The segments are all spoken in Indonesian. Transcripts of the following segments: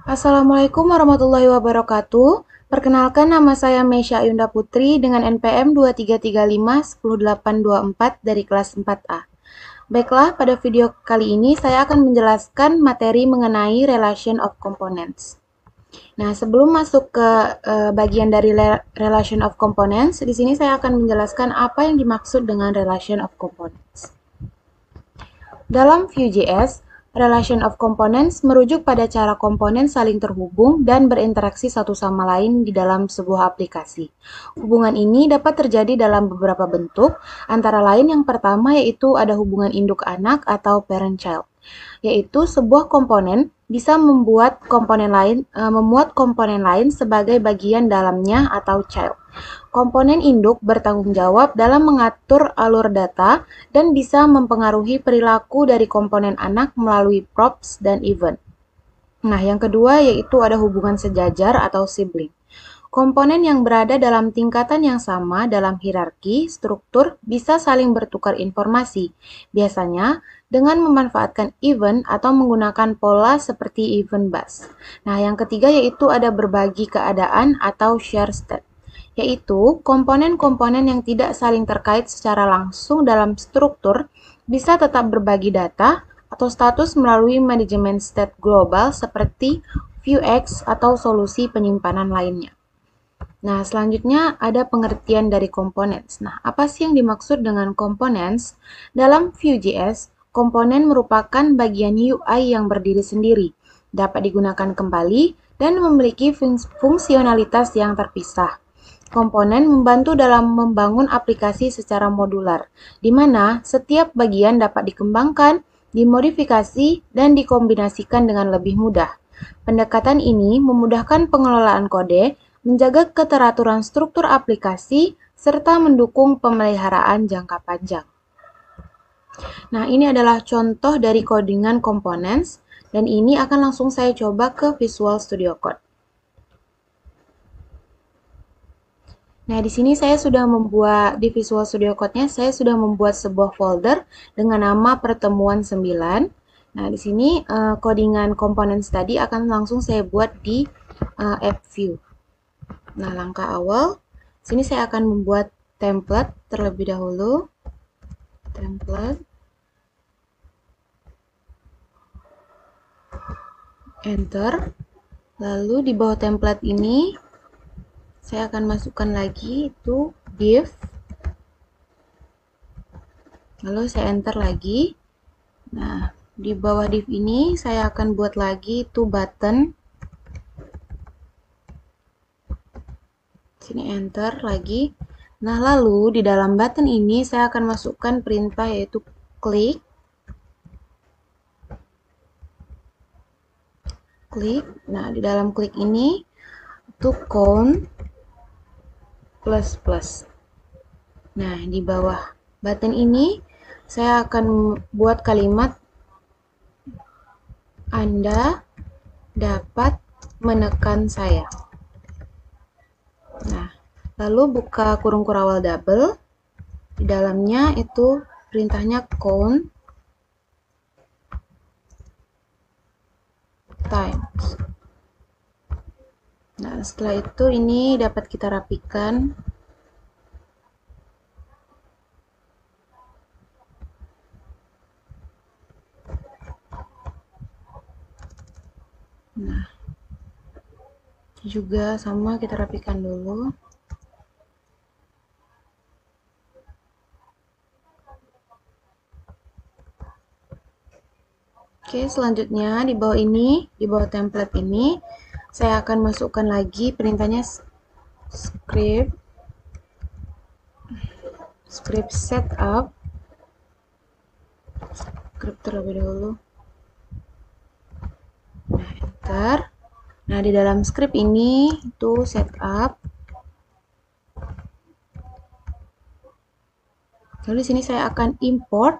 Assalamualaikum warahmatullahi wabarakatuh. Perkenalkan, nama saya Meisya Yunda Putri dengan NPM 2335 10824 dari kelas 4A. Baiklah, pada video kali ini saya akan menjelaskan materi mengenai Relation of Components. Nah, sebelum masuk ke bagian dari Relation of Components, di sini saya akan menjelaskan apa yang dimaksud dengan Relation of Components. Dalam Vue.js, Relation of Components merujuk pada cara komponen saling terhubung dan berinteraksi satu sama lain di dalam sebuah aplikasi. Hubungan ini dapat terjadi dalam beberapa bentuk, antara lain yang pertama yaitu ada hubungan induk-anak atau parent-child, yaitu sebuah komponen bisa memuat komponen lain sebagai bagian dalamnya atau child. Komponen induk bertanggung jawab dalam mengatur alur data dan bisa mempengaruhi perilaku dari komponen anak melalui props dan event. Nah, yang kedua yaitu ada hubungan sejajar atau sibling. Komponen yang berada dalam tingkatan yang sama dalam hierarki struktur bisa saling bertukar informasi, biasanya dengan memanfaatkan event atau menggunakan pola seperti event bus. Nah, yang ketiga yaitu ada berbagi keadaan atau share state, yaitu komponen-komponen yang tidak saling terkait secara langsung dalam struktur bisa tetap berbagi data atau status melalui manajemen state global seperti Vuex atau solusi penyimpanan lainnya. Nah, selanjutnya ada pengertian dari components. Nah, apa sih yang dimaksud dengan components? Dalam Vue.js, komponen merupakan bagian UI yang berdiri sendiri, dapat digunakan kembali, dan memiliki fungsionalitas yang terpisah. Komponen membantu dalam membangun aplikasi secara modular, di mana setiap bagian dapat dikembangkan, dimodifikasi, dan dikombinasikan dengan lebih mudah. Pendekatan ini memudahkan pengelolaan kode, menjaga keteraturan struktur aplikasi, serta mendukung pemeliharaan jangka panjang. Nah, ini adalah contoh dari codingan components, dan ini akan langsung saya coba ke Visual Studio Code. Nah, di sini saya sudah membuat, di Visual Studio Code-nya, saya sudah membuat sebuah folder dengan nama pertemuan 9. Nah, di sini codingan components tadi akan langsung saya buat di app Vue. Nah, langkah awal, sini saya akan membuat template terlebih dahulu. Template. Enter. Lalu di bawah template ini, saya akan masukkan lagi itu div. Lalu saya enter lagi. Nah, di bawah div ini saya akan buat lagi itu button. Sini enter lagi. Nah, lalu di dalam button ini saya akan masukkan perintah yaitu klik. Klik. Nah, di dalam klik ini itu count plus plus. Nah, di bawah button ini saya akan buat kalimat Anda dapat menekan saya. Nah, lalu buka kurung kurawal double. Di dalamnya itu perintahnya count times. Nah, setelah itu ini dapat kita rapikan. Nah, juga sama kita rapikan dulu. Oke, selanjutnya di bawah ini, di bawah template ini, saya akan masukkan lagi perintahnya script setup. Script terlebih dahulu. Nah, enter. Nah, di dalam script ini itu setup. Lalu di sini saya akan import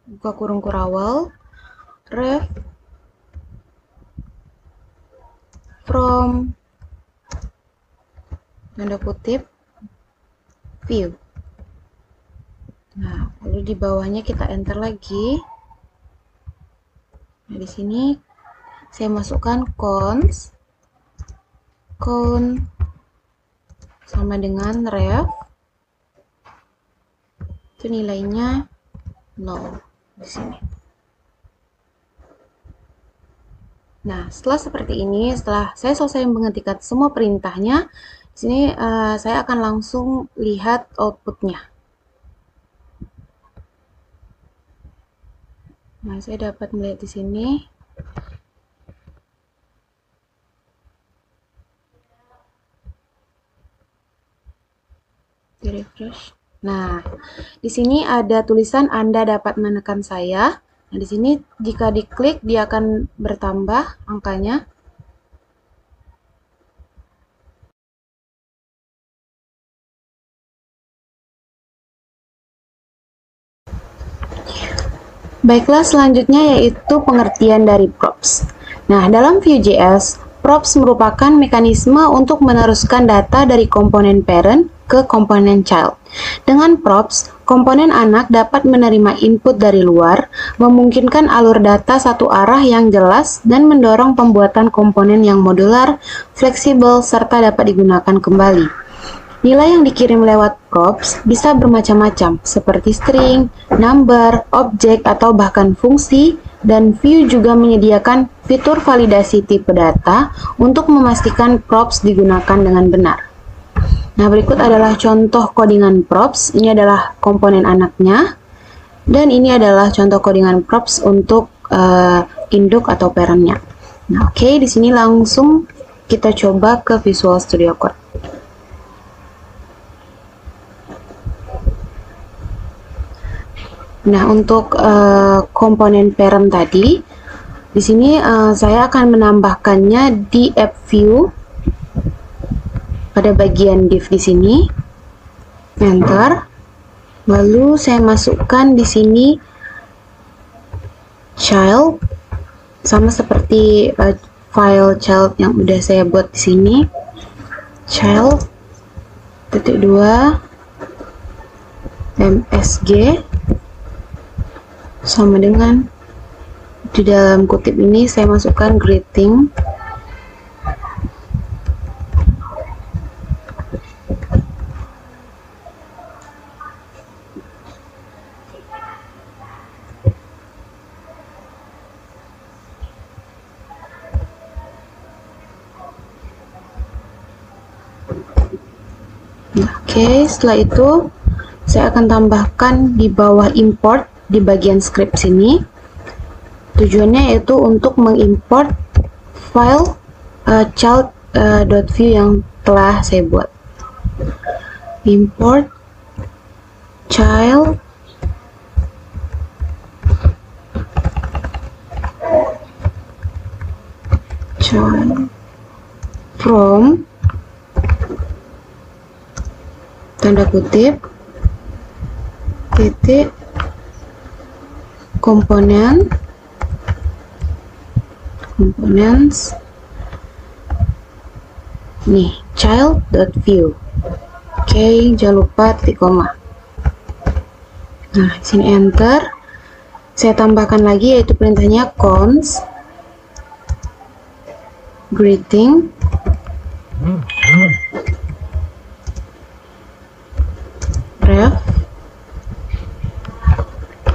buka kurung kurawal ref from tanda kutip view. Nah, lalu Lalu di bawahnya kita enter lagi. Nah, di sini saya masukkan count sama dengan ref, itu nilainya 0 di sini. Nah, setelah seperti ini, setelah saya selesai mengetikkan semua perintahnya, di sini saya akan langsung lihat outputnya. Nah, saya dapat melihat di sini. Di refresh. Nah, di sini ada tulisan Anda dapat menekan saya. Nah, di sini jika diklik dia akan bertambah angkanya. Baiklah, selanjutnya yaitu pengertian dari props. Nah, dalam Vue.js, props merupakan mekanisme untuk meneruskan data dari komponen parent ke komponen child. Dengan props, komponen anak dapat menerima input dari luar, memungkinkan alur data satu arah yang jelas, dan mendorong pembuatan komponen yang modular, fleksibel, serta dapat digunakan kembali. Nilai yang dikirim lewat props bisa bermacam-macam, seperti string, number, objek, atau bahkan fungsi, dan Vue juga menyediakan fitur validasi tipe data untuk memastikan props digunakan dengan benar. Nah, berikut adalah contoh codingan props. Ini adalah komponen anaknya, dan ini adalah contoh codingan props untuk induk atau parentnya. Nah, oke, di sini langsung kita coba ke Visual Studio Code. Nah, untuk komponen parent tadi, di sini saya akan menambahkannya di app Vue pada bagian div di sini. Enter. Lalu saya masukkan di sini child, sama seperti file child yang udah saya buat di sini. Child .2 msg sama dengan, di dalam kutip ini saya masukkan greeting. Oke, setelah itu saya akan tambahkan di bawah import di bagian script sini. Tujuannya yaitu untuk mengimport file child.vue yang telah saya buat. Import child from tanda kutip titik components nih child.vue. Oke, jangan lupa titik koma. Nah, sini enter. Saya tambahkan lagi yaitu perintahnya const greeting ref.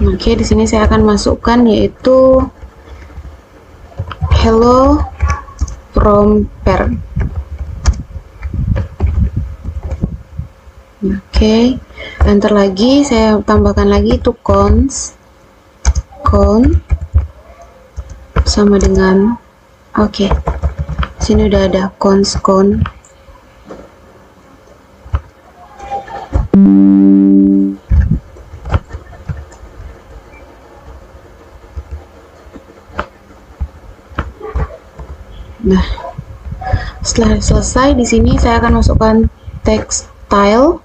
Oke, di sini saya akan masukkan yaitu hello from parent. Oke, enter lagi. Saya tambahkan lagi itu const sama dengan oke. Sini udah ada const. Nah, setelah selesai di sini saya akan masukkan text style.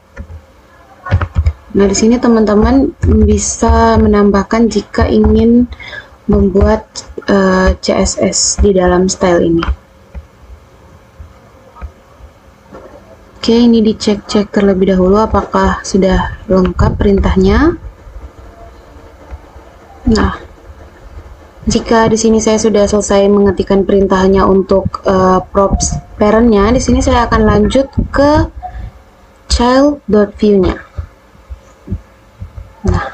Nah, di sini teman-teman bisa menambahkan jika ingin membuat CSS di dalam style ini. Oke, ini dicek-cek terlebih dahulu apakah sudah lengkap perintahnya. Nah, jika di sini saya sudah selesai mengetikkan perintahnya untuk props parent-nya, di sini saya akan lanjut ke child.view-nya. Nah,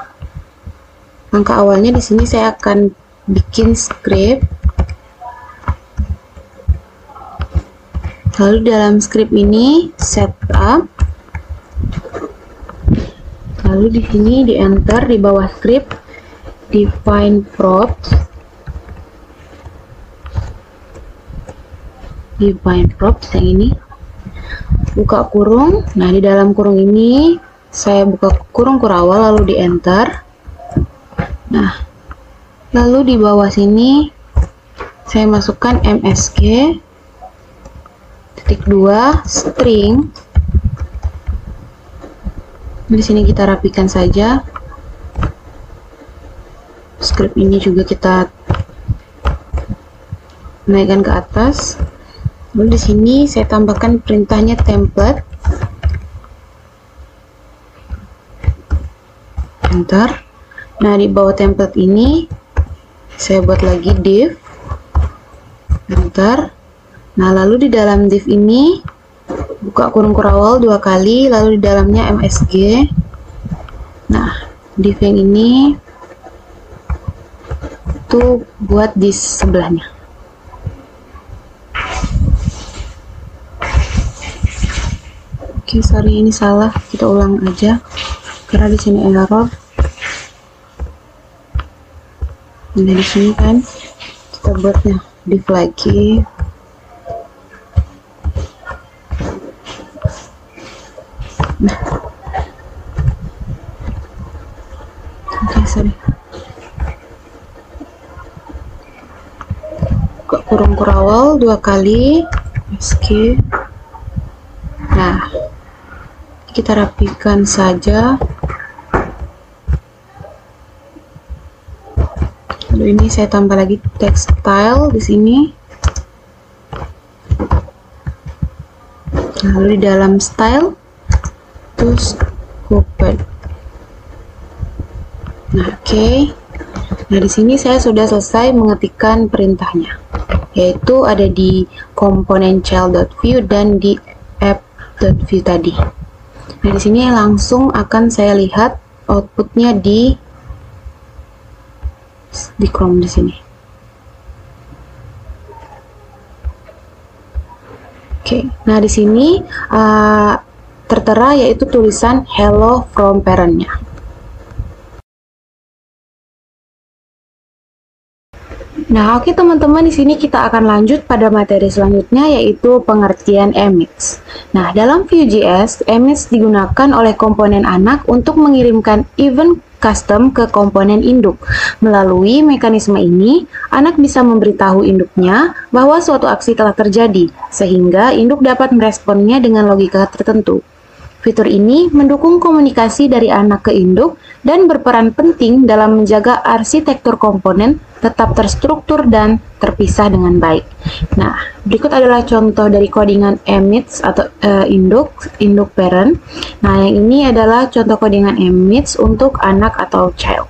langkah awalnya di sini saya akan bikin script. Lalu dalam script ini setup. Lalu di sini di enter di bawah script define props. Define props yang ini. Buka kurung. Nah, di dalam kurung ini saya buka kurung kurawal lalu di enter. Nah, lalu di bawah sini saya masukkan msg .2 string. Di sini kita rapikan saja. Script ini juga kita naikkan ke atas. Lalu di sini saya tambahkan perintahnya template. Enter. Nah, di bawah template ini saya buat lagi div. Enter. Nah, lalu di dalam div ini buka kurung kurawal 2 kali, lalu di dalamnya msg. Nah, div yang ini itu buat di sebelahnya. Oke, sorry ini salah, kita ulang aja karena di sini error. Nah, di sini kan kita buatnya div lagi. Nah, oke, sorry. Buka kurung kurawal 2 kali, escape. Nah, kita rapikan saja. Lalu ini saya tambah lagi text style di sini. Lalu di dalam style terus couped. Nah, oke. Nah, di sini saya sudah selesai mengetikkan perintahnya, yaitu ada di komponen child.view dan di app.view tadi. Nah, di sini langsung akan saya lihat outputnya di Chrome di sini. Oke, nah di sini tertera yaitu tulisan hello from parent-nya. Nah, oke teman-teman, di sini kita akan lanjut pada materi selanjutnya, yaitu pengertian emits. Nah, dalam Vue.js, emits digunakan oleh komponen anak untuk mengirimkan event custom ke komponen induk. Melalui mekanisme ini, anak bisa memberitahu induknya bahwa suatu aksi telah terjadi, sehingga induk dapat meresponnya dengan logika tertentu. Fitur ini mendukung komunikasi dari anak ke induk dan berperan penting dalam menjaga arsitektur komponen tetap terstruktur dan terpisah dengan baik. Nah, berikut adalah contoh dari codingan emits atau induk parent. Nah, yang ini adalah contoh codingan emits untuk anak atau child.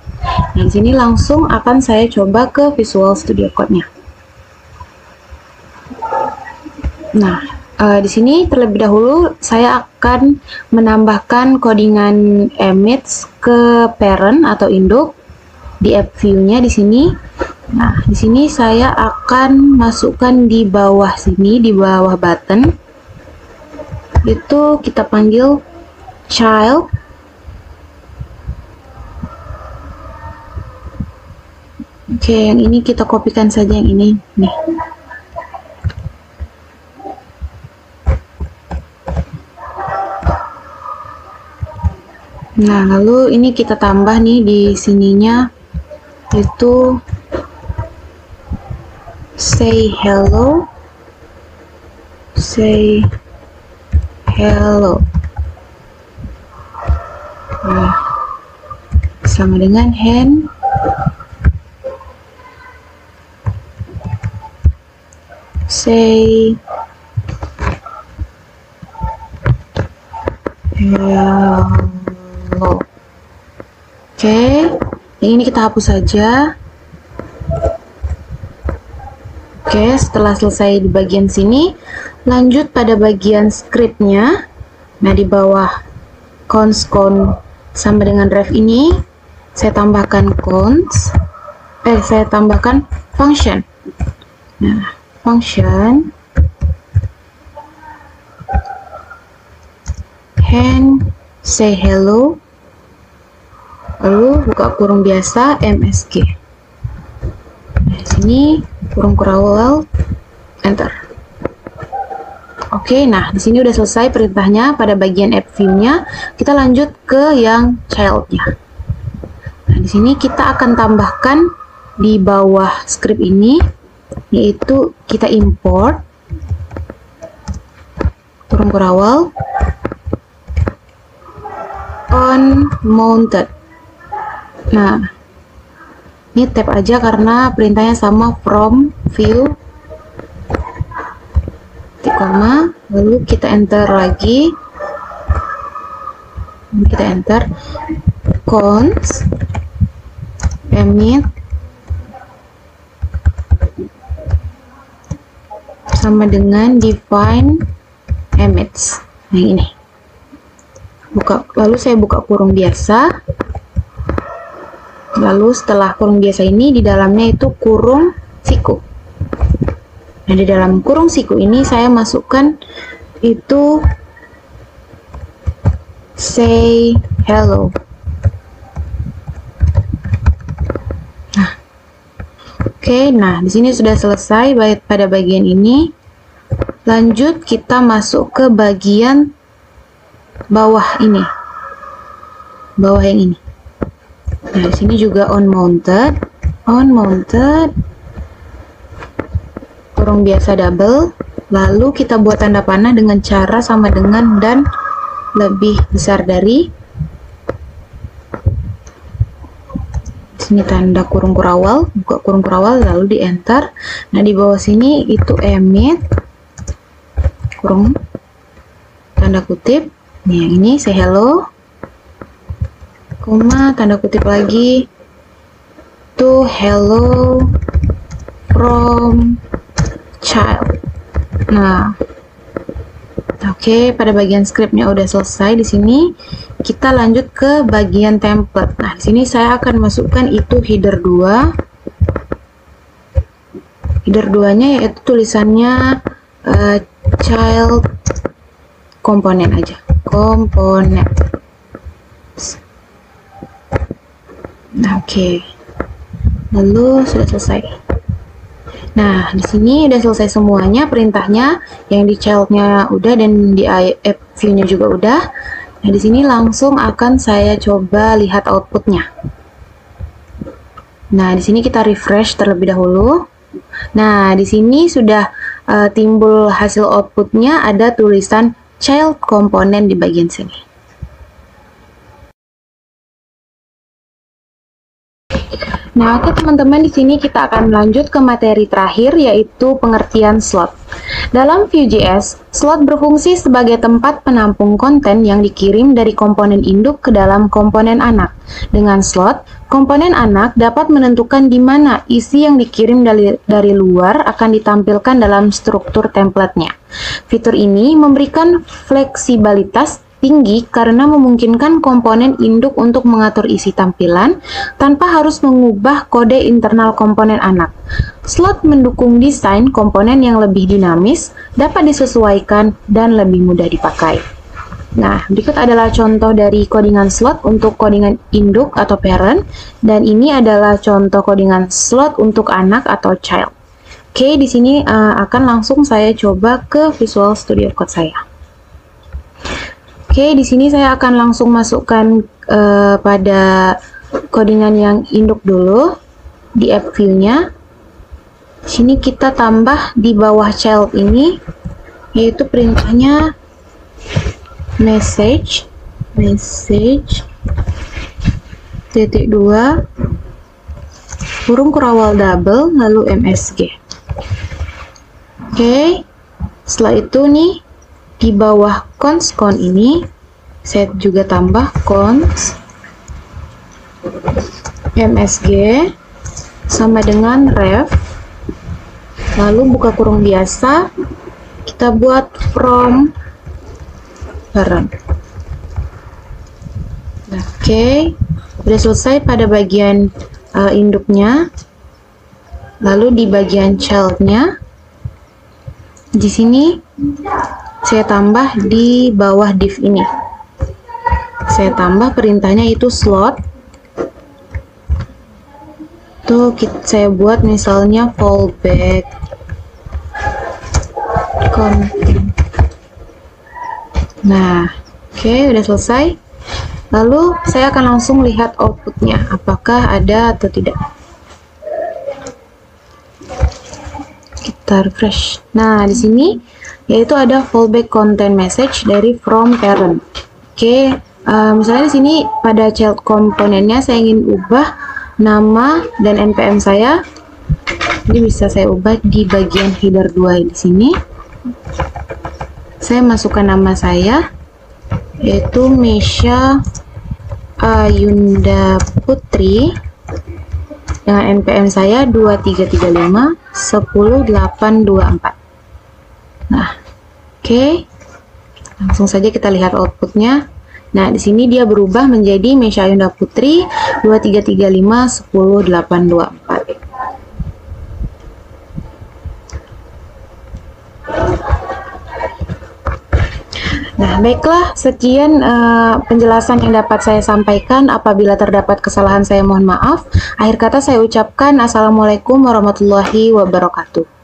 Nah, di sini langsung akan saya coba ke Visual Studio Code-nya. Nah, di sini terlebih dahulu saya akan menambahkan codingan emits ke parent atau induk di app view-nya di sini. Nah, di sini saya akan masukkan di bawah sini, di bawah button. Itu kita panggil child. Oke, yang ini kita kopikan saja yang ini nih. Nah, lalu ini kita tambah nih di sininya itu say hello. Nah, sama dengan hand say hello. Oke, Yang ini kita hapus saja. Oke, setelah selesai di bagian sini, lanjut pada bagian scriptnya. Nah, di bawah cons sama dengan ref ini, saya tambahkan saya tambahkan function. Nah, function hand say hello, lalu buka kurung biasa MSG. Nah, di sini kurung kurawal, enter. Oke, nah di sini udah selesai perintahnya pada bagian app view-nya. Kita lanjut ke yang child-nya. Nah, di sini kita akan tambahkan di bawah script ini, yaitu kita import kurung kurawal on mounted. Nah, ini tab aja karena perintahnya sama from view koma, lalu kita enter lagi. Kita enter cons emit sama dengan define emits. Nah, ini. Lalu saya buka kurung biasa. Lalu setelah kurung biasa ini, di dalamnya itu kurung siku. Nah, di dalam kurung siku ini saya masukkan itu say hello. Nah, oke, nah di sini sudah selesai pada bagian ini. Lanjut kita masuk ke bagian bawah ini. Bawah yang ini. Nah, di sini juga on mounted, kurung biasa double, lalu kita buat tanda panah dengan cara sama dengan dan lebih besar dari. Di sini tanda kurung kurawal, buka kurung kurawal, lalu di enter. Nah, di bawah sini itu emit kurung tanda kutip. Nih, yang ini say hello, koma tanda kutip lagi, to hello from child. Nah, oke, pada bagian scriptnya udah selesai. Di sini kita lanjut ke bagian template. Nah, di sini saya akan masukkan itu header 2. Header 2-nya yaitu tulisannya child komponen aja, komponen. Nah, oke. Lalu sudah selesai. Nah, di sini udah selesai semuanya perintahnya, yang di child-nya udah dan di app view-nya juga udah. Nah, di sini langsung akan saya coba lihat outputnya. Nah, di sini kita refresh terlebih dahulu. Nah, di sini sudah timbul hasil outputnya, ada tulisan child komponen di bagian sini. Nah, oke teman-teman, di sini kita akan lanjut ke materi terakhir, yaitu pengertian slot. Dalam Vue.js, slot berfungsi sebagai tempat penampung konten yang dikirim dari komponen induk ke dalam komponen anak. Dengan slot, komponen anak dapat menentukan di mana isi yang dikirim dari luar akan ditampilkan dalam struktur template-nya. Fitur ini memberikan fleksibilitas tinggi karena memungkinkan komponen induk untuk mengatur isi tampilan tanpa harus mengubah kode internal komponen anak. Slot mendukung desain komponen yang lebih dinamis, dapat disesuaikan, dan lebih mudah dipakai. Nah, berikut adalah contoh dari codingan slot untuk codingan induk atau parent, dan ini adalah contoh codingan slot untuk anak atau child. Oke, di sini akan langsung saya coba ke Visual Studio Code saya. Oke, di sini saya akan langsung masukkan pada codingan yang induk dulu di app view-nya. Di sini kita tambah di bawah child ini, yaitu perintahnya message titik 2 kurung kurawal double lalu MSG. Oke, setelah itu nih di bawah cons ini saya juga tambah cons MSG sama dengan ref, lalu buka kurung biasa, kita buat from parent. Oke, udah selesai pada bagian induknya. Lalu di bagian childnya, di sini saya tambah di bawah div ini. Saya tambah perintahnya itu slot. Tuh saya buat misalnya fallback content. Nah, oke, udah selesai. Lalu saya akan langsung lihat outputnya, apakah ada atau tidak. Kita refresh. Nah, di sini yaitu ada fallback content message dari from parent. Oke, misalnya di sini pada child komponennya saya ingin ubah nama dan npm saya. Jadi bisa saya ubah di bagian header 2 di sini. Saya masukkan nama saya yaitu Mesha Ayunda Putri dengan npm saya 2335 10824. Nah, oke. Langsung saja kita lihat outputnya. Nah, di sini dia berubah menjadi Mesha Ayunda Putri 2335 10824. Nah, baiklah, sekian penjelasan yang dapat saya sampaikan. Apabila terdapat kesalahan, saya mohon maaf. Akhir kata saya ucapkan Assalamualaikum warahmatullahi wabarakatuh.